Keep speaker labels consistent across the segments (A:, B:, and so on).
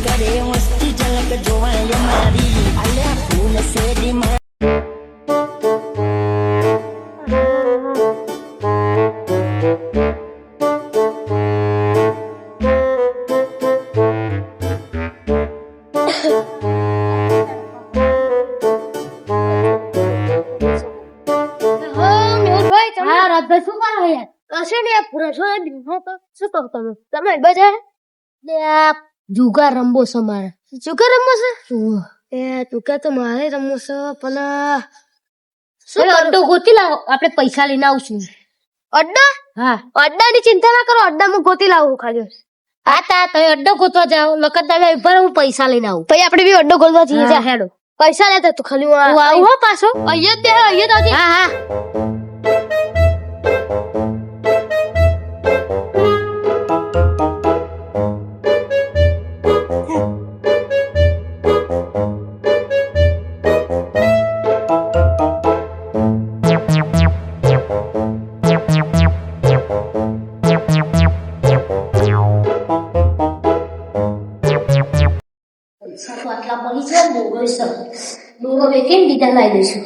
A: કરે મસ્તી ઝલક જોવાય મારી અલ્યા ફૂલ શેરી માં
B: જુગાર રમવો છે મારે.
C: જુગાર રમવો છે?
B: એ તું તો મારે રમવો છે પણ
C: શું
B: અડ્ડો ગોતી લાવો, આપણે પૈસા લઈને આવશું.
C: અડ્ડા?
B: હા
C: અડ્ડાની ચિંતા ના કરો, અડ્ડા હું ગોતી લાવું ખાલી.
B: હા તા તમે અડ્ડો ગોતવા જાઓ, લખત તમે ઉપર હું પૈસા લઈને આવું.
C: પછી આપણે બી અડ્ડો ગોતવા જઈએ.
B: હા, હેડો.
C: પૈસા લેતા તું ખાલી
B: તું આવું હો
C: પાછો અહીંયા જ આવજે.
B: હા હા આટલા પડી છે દોરો છે, દોરો વેચીને બીજા લાવી દઈશું.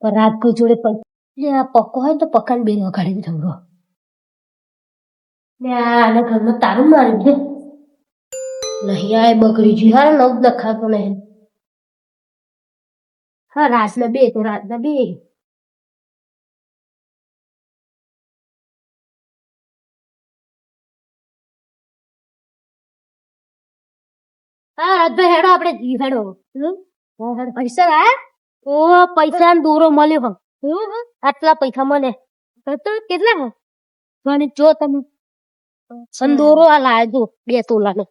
B: પણ રાત કોઈ જોડે પક્કો હોય તો પક્કાને બેન વગાડી જવરો ને આને ઘરમાં તારું મારી દે નહીં. આ બગડી ગયું. હા નવ દખાતો નહીં. હા રાતના બે તો રાતના બે. હા રાજભાઈ હેડો આપણે જી હેડો. પૈસા આયા? ઓ પૈસા ને દોરો મળ્યો. આટલા પૈસા મને કેટલા મને જો તમે દોરો આ લાવ્યો જો 2 તોલાનો.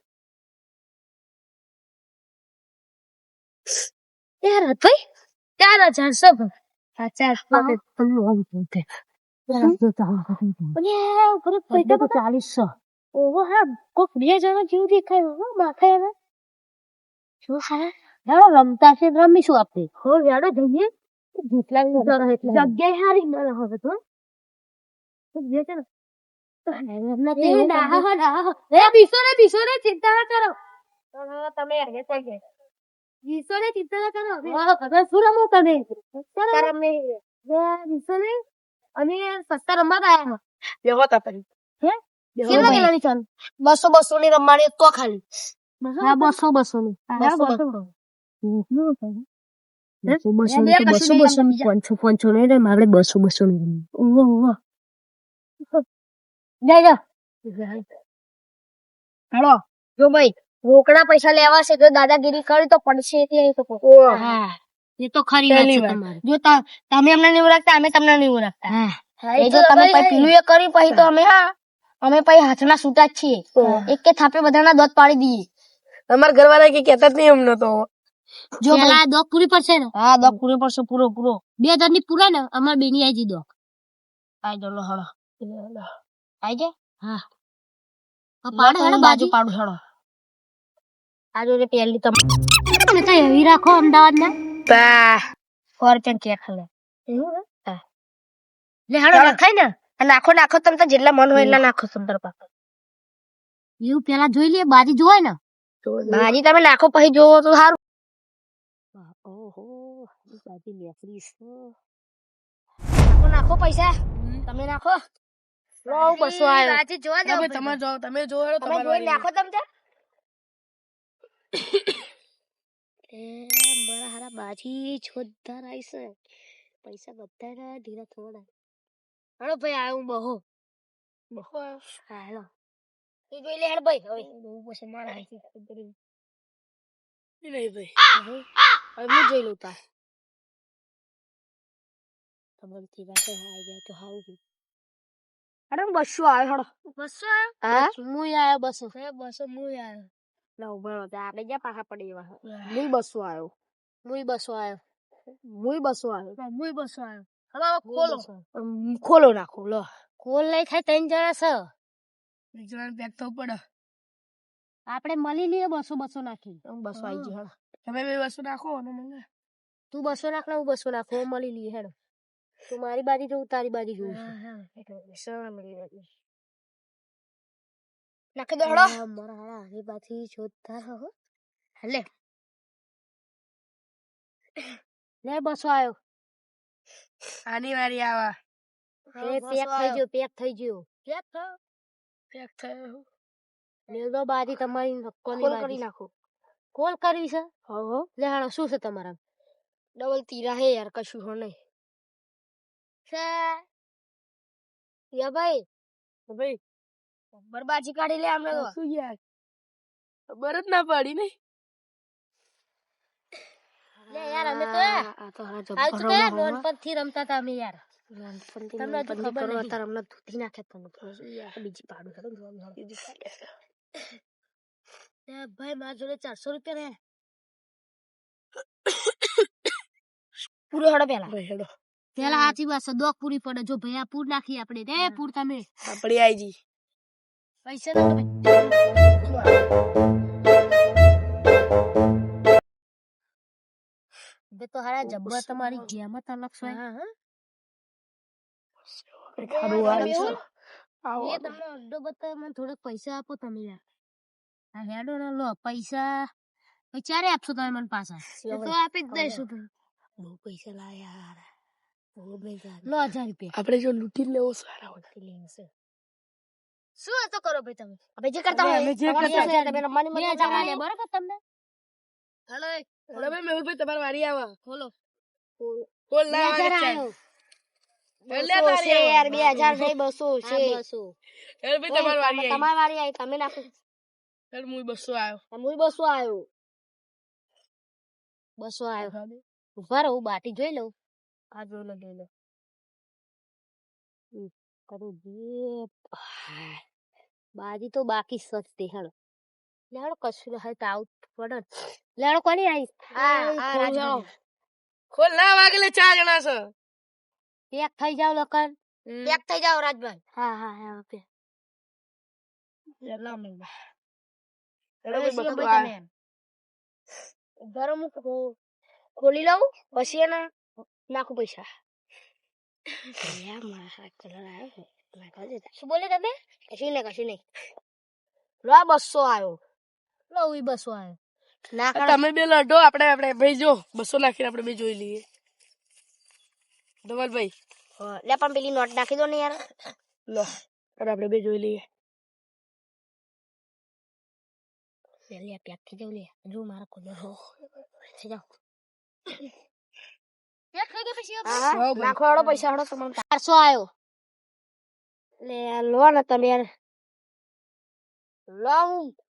B: યાર રાજભાઈ 4000 સબ સાચા 40. ઓહો હા કોક 2 જણા જેવું દેખાય. માથે હવે શું ખરા હેડો રમતા છે રમીશું આપણે. હો હેડો જઈએ જેટલા જગ્યાએ હારી ના હવે તો ચિંતા ના કરો તમે ચિંતા ના કરો. શું રમો તમે? અમે સસ્તા રમવા આવ્યા. 200 ની રમવાની તો ખાલી. હા 200 ની 500 નહીં રે મારે 200 ની.
C: હાલો જો ભાઈ રોકડા પૈસા લેવા છે તો દાદાગીરી કરી તો પડશે.
B: એ તો ખરી વાત છે તમારી.
C: જો તમે અમને નહીં ઓળખતા અમે તમને નહીં ઓળખતા.
B: હા
C: જો તમે પેલું એ કરી પછી તો અમે પછી હાથના છૂટા જ છીએ. એક કે થાપે બધાના દોત પાડી દઈએ. અમારા ઘરવાળા કે કહેતા જ નહીં અમને તો.
B: જો પેલા દોક પૂરી પડશે ને?
C: હા દોત પૂરી પડશે પૂરો
B: 2000 ની પૂરા ને અમાર બેની આઈ જી દોક.
C: આઈ જલો હળો આઈ જાય.
B: હા
C: પાડો હેડો બાજુ પાડું હેડો. આજો રે પેલી
B: તમે તો એવી રાખો અમદાવાદ ના
C: ફોર્ચન ચેક લે
B: એવું લે હેડો લખાય ને.
C: નાખો તમે તો જેટલા મન હોય એટલા નાખો સુંદર પાક.
B: એવું પેલા જોઈ લે બાજી જોવાય ને.
C: બાજી તમે નાખો પછી જોવો તો સારું.
B: ઓહો બાજી લેફરી
C: નાખો પૈસા તમે નાખો. લો 200 આયો.
B: બાજી જોવા દે
C: તમે જોઈ નાખો તમે.
B: મારા હારા બાજી જોરદાર આવી છે. પૈસા બધા ધીરે થોડા. હાલો ભાઈ આવું બહો
C: હા હેલો તું જોઈ લે હેડ ભાઈ. હવે બહુ પછી મારા હાથી નહીં ભાઈ. હવે હું જોઈ લઉં તા
B: તમારી વાત આવી જાય તો હાવ
C: અરે 200 આવ્યો હેડો.
B: 200 આવ્યો?
C: હા
B: મુય આવ્યો 200.
C: 200 મુય આવ્યો. ના ઉભા રહો આપણે જ્યાં પાછા પડી એવા. મુય 200 આવ્યો.
B: મુય 200 આવ્યો.
C: મુય 200 આવ્યો.
B: મુય 200 આવ્યો. હવે ખોલો
C: ખોલો નાખો લો.
B: ખોલ નહીં થાય 3 જણા છે.
C: 1 જણાને પેક થવું પડે.
B: આપણે મળી લઈએ 200 નાખી.
C: 200 આવી ગયો તમે 200 નાખો અને મને
B: તું 200 નાખ ને હું 200 નાખું મળી લઈએ હેડો. તું મારી બાજી જોઉં તારી બાજી જોઉં.
C: હા નાખી દો હેડો
B: મારા હારા આની પાછી શોધતા હો લે લે બસો આવ્યો
C: આની વારી આવા
B: એ પેક થઈ ગયો પેક થઈ ગયો
C: પેક થયો
B: લેજો બાજી તમારી નક્કોની
C: કોલ
B: બાજી
C: કરી નાખો
B: કોલ કરવી છે
C: હો
B: લે હાલો શું છે તમારા
C: ડબલ તીરા હે યાર કશું હો નહીં
B: છે યા ભાઈ
C: ભાઈ બરબાજી કાઢી લે આપણે તો શું યાર ખબર જ ના પડી ને
B: લે યાર અમે તો
C: આ તો હારા
B: હાલ તો યાર નોનપણથી રમતા હતા અમે યાર
C: તમને
B: તો ખબર નહીં.
C: અત્યારે અમને ધૂતી નાખે તમે બીજી પાડું છે બીજી
B: લે ભાઈ મારા જોડે 400 રૂપિયા રે
C: પૂરો હેડો પેલા હેડો
B: પેલા સાચી વાત છે દોક પૂરી પડે જો ભાઈ આ પૂર નાખી આપણે રે પૂર તમે
C: આપડી આઈજી
B: પૈસા ના તમે બે તો હારા જબ્બર તમારી ગેમ જ અલગ છે
C: ખાડું આવે છે
B: એ તમને અડ્ડો બતાવે મને થોડાક પૈસા આપો તમે યાર આ હેડો ને લો પૈસા ક્યારે આપશો તમે મને પાછા એ તો આપી જ દઈશું તમે
C: બહુ પૈસા લાયા યાર બહુ પૈસા
B: લો 1000 રૂપિયા
C: આપણે જો લૂંટી લેવો સારા હોય
B: શું હતો કરો ભાઈ તમે
C: આપણે જે કરતા હોય
B: અમે જે
C: તમારી
B: કરતા
C: સાથે તમે રમવાની મજા
B: જવા
C: આવે
B: દે બરાબર તમને
C: હેલો ભાઈ મેહુલભાઈ તમારી વારી આવે
B: ખોલો
C: બોલ ના
B: 2000
C: આવે
B: આવ્યો.
C: લે તારી યાર 2000 નહીં 200 છે
B: આ 200
C: હેલ ભાઈ તમારી વારી આવી
B: તમારી વારી આવી તમે નાખો
C: હેલ મુઈ 200 આવ્યો
B: હું 200 આવ્યો 200 આવ્યો ઉભા રહો હું બાટી જોઈ લઉં
C: આ જો લે લે
B: કરું જે બાજી તો બાકી સસ્તી હેડો લેડો કશું ના તો આઉટ પડે લેડો કોની આવી આ રાજભાઈ
C: ખોલ ના વાગલે 4 જણા છે
B: પેક થઈ જાવ લકન
C: પેક થઈ જાવ રાજભાઈ
B: હા હા હા ઓકે
C: લા મેં ગરમ ખોલી લઉં પછી એને નાખું પૈસા
B: શું બોલે તમે
C: કશું નહીં લો 200 આવ્યો
B: લો ઈ 200 આવ્યો
C: ના તમે બે લડો આપણે ભાઈ જો 200 નાખીને આપણે બે જોઈ લઈએ ધવલભાઈ લે પણ પેલી નોટ નાખી દો ને યાર લો આપણે બે જોઈ લઈએ
B: લે પેક થઈ જાવ લે જો મારા કોલો થઈ જાવ પેક થઈ ગયો પછી
C: નાખો વાળો પૈસા હડો તમને
B: 400 આવ્યો
C: લે લો ને તમે યાર
B: લો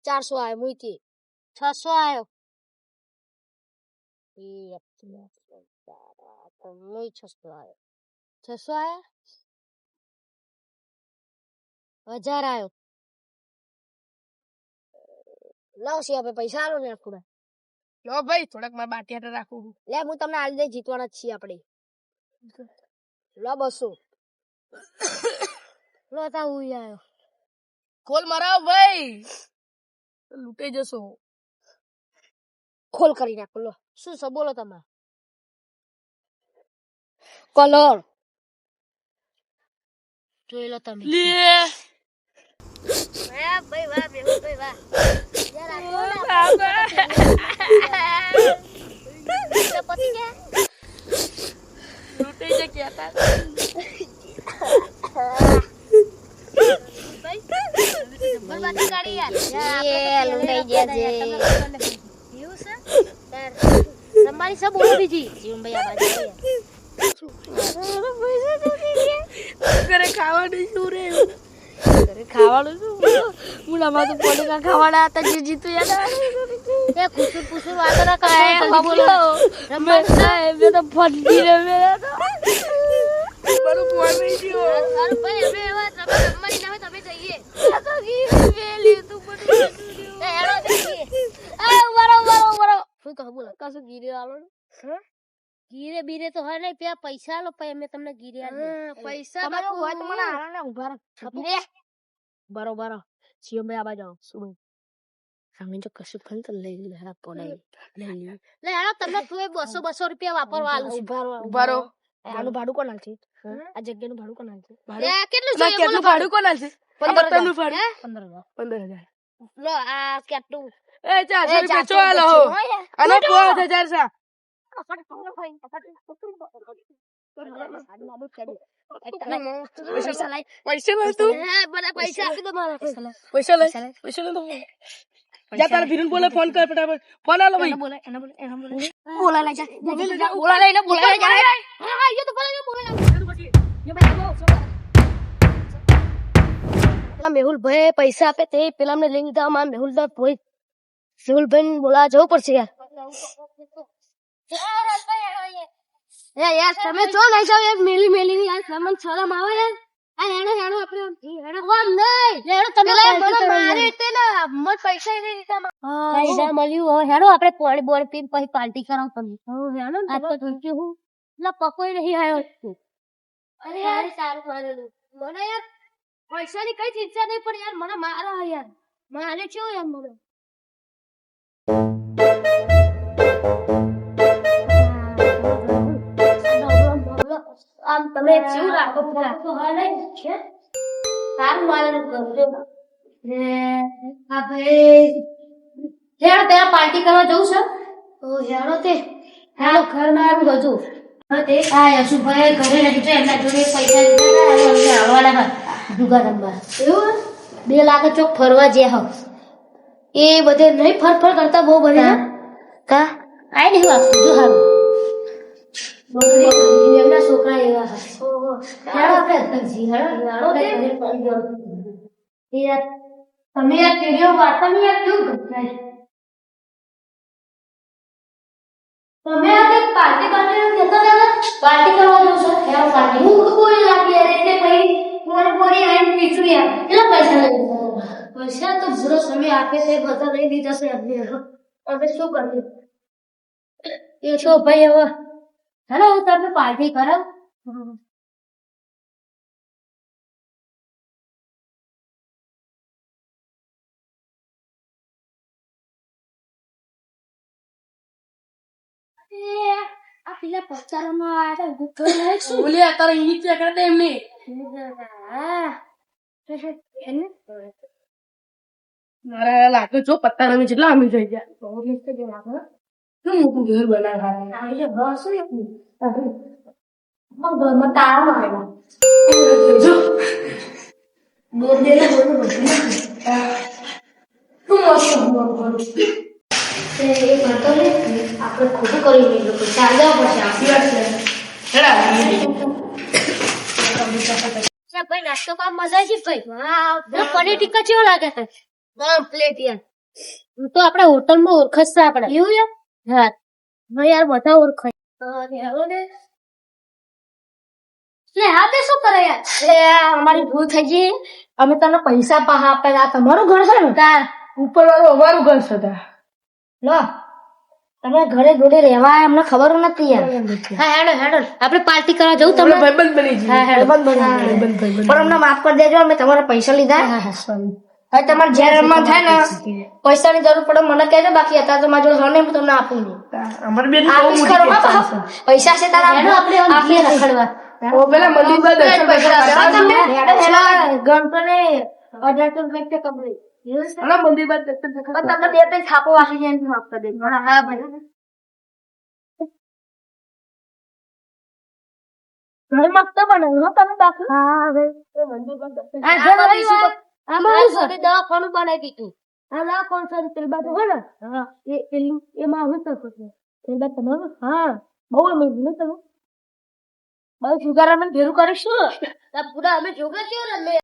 B: 400 આવ્યો મુઈથી 600 આવ્યો મુઈ 600 આવ્યો 600 આવ્યો 1000 આવ્યો
C: લાવ સી આપણે પૈસા આલો ને થોડા લો ભાઈ થોડાક મારા બાટી હાટે રાખું લે હું તમને આલી દઈ જીતવાના જ છીએ આપણે લો 200
B: લો તા હું આવ્યો
C: ખોલ મરાવ ભાઈ લૂટે જશો ખોલ કરી નાખો લો
B: શું છે બોલો તમે
C: કલર
B: જોઈ લો તમે
C: લે
B: વાહ ભાઈ વાહ મેહુલ ભાઈ વાહ યાર આ પતિ કે
C: લૂટે જ ગયા તા
B: ભાઈ બરબાદી ગાડી યાર
C: લૂંટાઈ ગયા છે
B: એવું છે યાર તમારી સબ બોલો બીજી
C: જીવન ભાઈ આ બાજુ ઘરે ખાવાનું શું રે ઘરે ખાવાનું શું મુલામાં તો પોલીકા ખાવાના હતા જે જીતું યાદ
B: એ ખુશું ખુશું વાતો ના કરે
C: બોલો મેં તો ફટકી રે મેરા તો મારું ફોન નહીં ગયો
B: અરે ભાઈ અમે એવા તમે રમવાની ના હોય તમે જઈએ
C: આ તો ગી વેલી તું મને
B: એ હેડો જઈએ
C: આ વરો
B: શું કહો બોલો
C: કશું ગીરે આલો
B: ગીરે બીરે તો હોય નહીં પેલા પૈસા લો પછી અમે તમને ગીરે આલીએ
C: પૈસા તમારો હોય તો મને આલો ને ઉભા રહો ગીરે બરોબર સીઓ ભાઈ આ બાજુ શું ભાઈ અમે જો કશું ખન તો લઈ લે હા પોડાઈ લઈ લે
B: લે હેડો તમને તું 200 રૂપિયા વાપરવા આલું છું
C: ઉભા રહો આનું ભાડું કોણ આલશે આ જગ્યાનું ભાડું કોણ આલશે
B: એ કેટલું
C: કેટલું ભાડું કોણ આલશે પત્તાનું ફાડ.
B: હે?
C: 15,000.
B: લો આ કેટલું
C: એ 400 રૂપિયા
B: 400
C: ચોયા લો.
B: રૂપિયા
C: અને 5,000 પૈસા લઈ તું.
B: પૈસા આપી દો મારા
C: પૈસા લઈ તો જા તારા ભીરુને બોલે ફોન કર ફટાફટ. ફોન આલો ભાઈ.
B: બોલા લઈ જા બોલા લઈને બોલા લઈ જા હા એ તો બોલા મેહુલ ભાઈ પૈસા આપે તે પેલા અમને લઈ લીધા માં મેહુલ ભાઈ બોલા જવું પડશે યાર યાર તમે જો લઈ જાવ યાર મેલી યાર તમને શરમ આવે યાર આ હેડો આપણે આમ નહીં તમે મારે એટલે ના મત પૈસા નહીં દીધા મળ્યું હવે હેડો આપણે પાણી બોર પીને પછી પાર્ટી કરાવ તમે હેડો આ તો જોઈતું હું એટલે પકોઈ નહીં આવ્યો અરે યાર સારું મારેલું મને યાર પૈસાની કઈ ચિંતા નહીં પણ યાર મને મારા યાર મારે શું યાર મને આમ તમે શું રાખો હા નહીં છે સારું મારેલું કરજો હા ભાઈ હેડો ત્યાં પાર્ટી કરવા જવું છે ઓ હેડો તે હેડો ઘરમાં આવું બધું હા યશુભાઈ ઘરે નથી તો એમના જોડે પૈસા લીધા આવવાના જુગાર રમવા એવું 2 લાખ ચોક ફરવા જ્યા હો એ બધે નહીં ફર કરતા બહુ બધા કા આય નહીં વાપતું જો હારું એમના છોકરા એવા હેડો આપણે જી હેડો તમે યાર કેરીઓ વાર્તા ની યાર કેવું ગમતા તમે આ કઈ પાર્ટી કહેતા હતા પાર્ટી કરવા જવું છે યાર પાર્ટી હું બોલી લાગી યાર એટલે ભાઈ બોરી આઈને પીછું યાર કેટલા પૈસા લઈ લીધા પૈસા તો પૂરો સમય આપે છે બધા લઈ લીધા છે અમને હવે શું કરીએ એ છો ભાઈ હવે હેલો તમે પાર્ટી કરો આ પેલા પચારોમાં આવ્યા ગુફા
C: બોલે તારા ઈ ચેક કરે એમને. મારા લાગે જો પત્તા રમી જેટલા અમી થઈ ગયા. શું મોટું ઘર બનાવ્યા
B: તાળા
C: જો
B: બોલ દે આપણે ખોટું કરી નહીં પૈસા આવ્યા પડશે આપી વાત ભાઈ નાસ્તો કામ મજા છે ભાઈ પનીર ટીક્કા કેવો લાગે છે પ્લેટ યાર તો આપણે હોટલમાં ઓળખશે આપણે એવું યાર હા ભાઈ યાર બધા ઓળખાય હા તે શું કરે યાર અમારી ભૂલ થઈ ગઈ અમે તમને પૈસા પાહા આપેલા તમારું ઘર છે ને
C: ઉપર વાળું અમારું ઘર છે તા.
B: લો તમે ઘરે જોડે રહેવા અમને ખબર નથી યાર હા હેડો આપણે પાર્ટી કરવા જવું
C: તમે
B: તમે
C: ભાઈબંધ બની જઈએ.
B: હા હેડો
C: ભાઈબંધ.
B: પણ અમને માફ કરી દેજો અમે તમારા પૈસા લીધા હવે તમારે જ્યારે રમવા થાય ને પૈસાની જરૂર પડે મને કહેજો બાકી અત્યારે તો મારી જોડે હું તમને આપું નહીં
C: અમારે બેન બહુ
B: આપીશ
C: મોટી
B: ખરો
C: કહેતા
B: બાપા. પૈસા છે તારા આપણે રખડવા
C: છે. ઓ પેલા મંદિરમાં દર્શન કરવા
B: ગણપને 1800 રૂપિયા કમાઈ
C: અને મંદિરમાં દર્શન કરવા.
B: તમને બે ત્રણ છાપો વાસી જાય માફ કરી દેજો હા ભાઈ ઘરે મસ્ત બનાવ્યું હો તમે બાપુ હા ભાઈ દવાખાનું બનાવી દીધું આ દવાખાનું સારું પેલી બાજુ હોય ને હા એમાં આવી શકો છો પેલી બાજુ તમારું હા બહુ અમીર ને તમે બહુ જુગાર અમે ભેરું કરીશું પૂરા અમે જોગા કેવું રમે